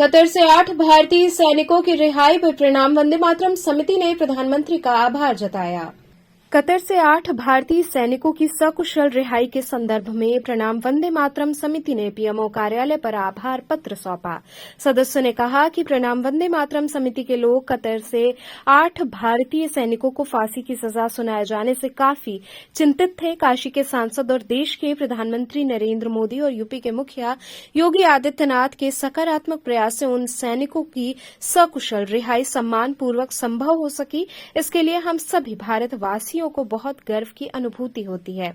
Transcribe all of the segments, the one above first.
Qatar से 8 भारतीय सैनिकों की रिहाई पर प्रणाम वंदे मातरम समिति ने प्रधानमंत्री का आभार जताया। कतर से 8 भारतीय सैनिकों की सकुशल रिहाई के संदर्भ में प्रणाम वंदे मातरम समिति ने पीएमओ कार्यालय पर आभार पत्र सौंपा। सदस्यों ने कहा कि प्रणाम वंदे मातरम समिति के लोग कतर से 8 भारतीय सैनिकों को फांसी की सजा सुनाए जाने से काफी चिंतित थे। काशी के सांसद और देश के प्रधानमंत्री नरेंद्र मोदी और यूपी के मुखिया योगी आदित्यनाथ के सकारात्मक प्रयास से उन सैनिकों की सकुशल रिहाई सम्मानपूर्वक संभव हो सकी। इसके लिए हम सभी भारतवासियों को बहुत गर्व की अनुभूति होती है।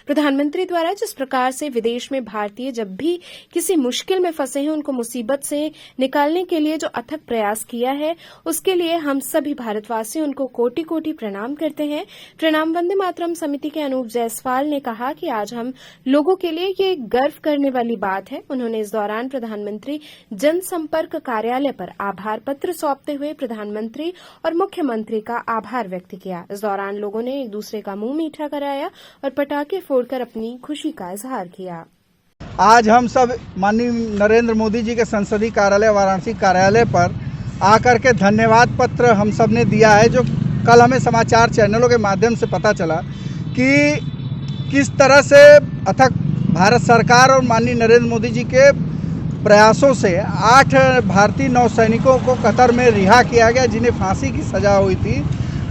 प्रधानमंत्री द्वारा जिस प्रकार से विदेश में भारतीय जब भी किसी मुश्किल में फंसे हैं उनको मुसीबत से निकालने के लिए जो अथक प्रयास किया है उसके लिए हम सभी भारतवासी उनको कोटि कोटि प्रणाम करते हैं। प्रणाम वंदे मातरम समिति के अनूप जायसवाल ने कहा कि आज हम लोगों के लिए ये गर्व करने वाली बात है। उन्होंने इस दौरान प्रधानमंत्री जनसंपर्क कार्यालय पर आभार पत्र सौंपते हुए प्रधानमंत्री और मुख्यमंत्री का आभार व्यक्त किया। इस दौरान लोगों ने एक दूसरे का मुंह मीठा कराया और पटाखे फोड़कर अपनी खुशी का इजहार किया। आज हम सब माननीय नरेंद्र मोदी जी के संसदीय कार्यालय वाराणसी कार्यालय पर आकर के धन्यवाद पत्र हम सब ने दिया है, जो कल हमें समाचार चैनलों के माध्यम से पता चला कि किस तरह से अथक भारत सरकार और माननीय नरेंद्र मोदी जी के प्रयासों से 8 भारतीय नौसैनिकों को कतर में रिहा किया गया, जिन्हें फांसी की सजा हुई थी।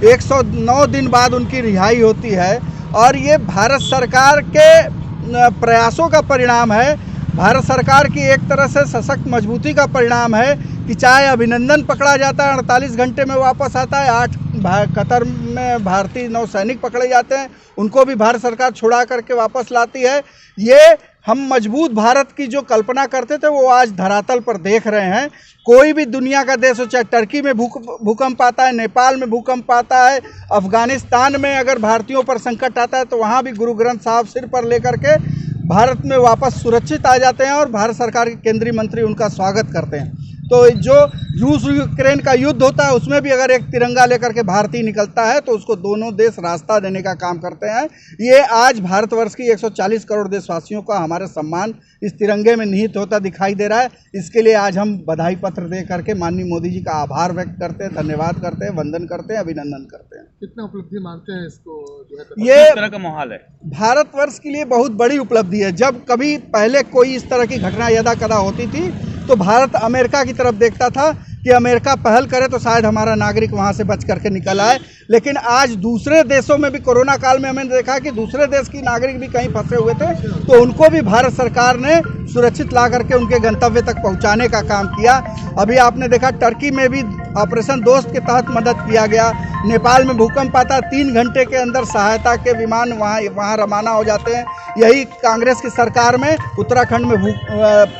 109 दिन बाद उनकी रिहाई होती है और ये भारत सरकार के प्रयासों का परिणाम है। भारत सरकार की एक तरह से सशक्त मजबूती का परिणाम है कि चाहे अभिनंदन पकड़ा जाता है 48 घंटे में वापस आता है, 8 कतर में भारतीय नौसैनिक पकड़े जाते हैं, उनको भी भारत सरकार छुड़ा करके वापस लाती है। ये हम मजबूत भारत की जो कल्पना करते थे वो आज धरातल पर देख रहे हैं। कोई भी दुनिया का देश हो, चाहे टर्की में भूकंप आता है, नेपाल में भूकंप आता है, अफगानिस्तान में अगर भारतीयों पर संकट आता है तो वहाँ भी गुरु ग्रंथ साहब सिर पर लेकर के भारत में वापस सुरक्षित आ जाते हैं और भारत सरकार के केंद्रीय मंत्री उनका स्वागत करते हैं। तो जो रूस यूक्रेन का युद्ध होता है उसमें भी अगर एक तिरंगा लेकर के भारतीय निकलता है तो उसको दोनों देश रास्ता देने का काम करते हैं। ये आज भारतवर्ष की 140 करोड़ देशवासियों का हमारे सम्मान इस तिरंगे में निहित होता दिखाई दे रहा है। इसके लिए आज हम बधाई पत्र दे करके माननीय मोदी जी का आभार व्यक्त करते हैं, धन्यवाद करते हैं, वंदन करते हैं, अभिनंदन करते हैं। कितना उपलब्धि मानते हैं इसको जो है? ये इस तरह का माहौल है भारतवर्ष के लिए बहुत बड़ी उपलब्धि है। जब कभी पहले कोई इस तरह की घटना यदा कदा होती थी तो भारत अमेरिका की तरफ देखता था कि अमेरिका पहल करे तो शायद हमारा नागरिक वहां से बच करके निकल आए। लेकिन आज दूसरे देशों में भी कोरोना काल में हमने देखा कि दूसरे देश की नागरिक भी कहीं फंसे हुए थे तो उनको भी भारत सरकार ने सुरक्षित ला करके उनके गंतव्य तक पहुंचाने का काम किया। अभी आपने देखा टर्की में भी ऑपरेशन दोस्त के तहत मदद किया गया। नेपाल में भूकंप आता, 3 घंटे के अंदर सहायता के विमान वहाँ रवाना हो जाते हैं। यही कांग्रेस की सरकार में उत्तराखंड में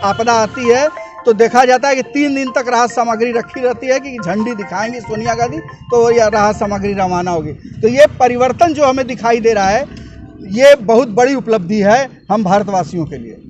आपदा आती है तो देखा जाता है कि 3 दिन तक राहत सामग्री रखी रहती है कि झंडी दिखाएंगी सोनिया गांधी तो यह राहत सामग्री रवाना होगी। तो ये परिवर्तन जो हमें दिखाई दे रहा है ये बहुत बड़ी उपलब्धि है हम भारतवासियों के लिए।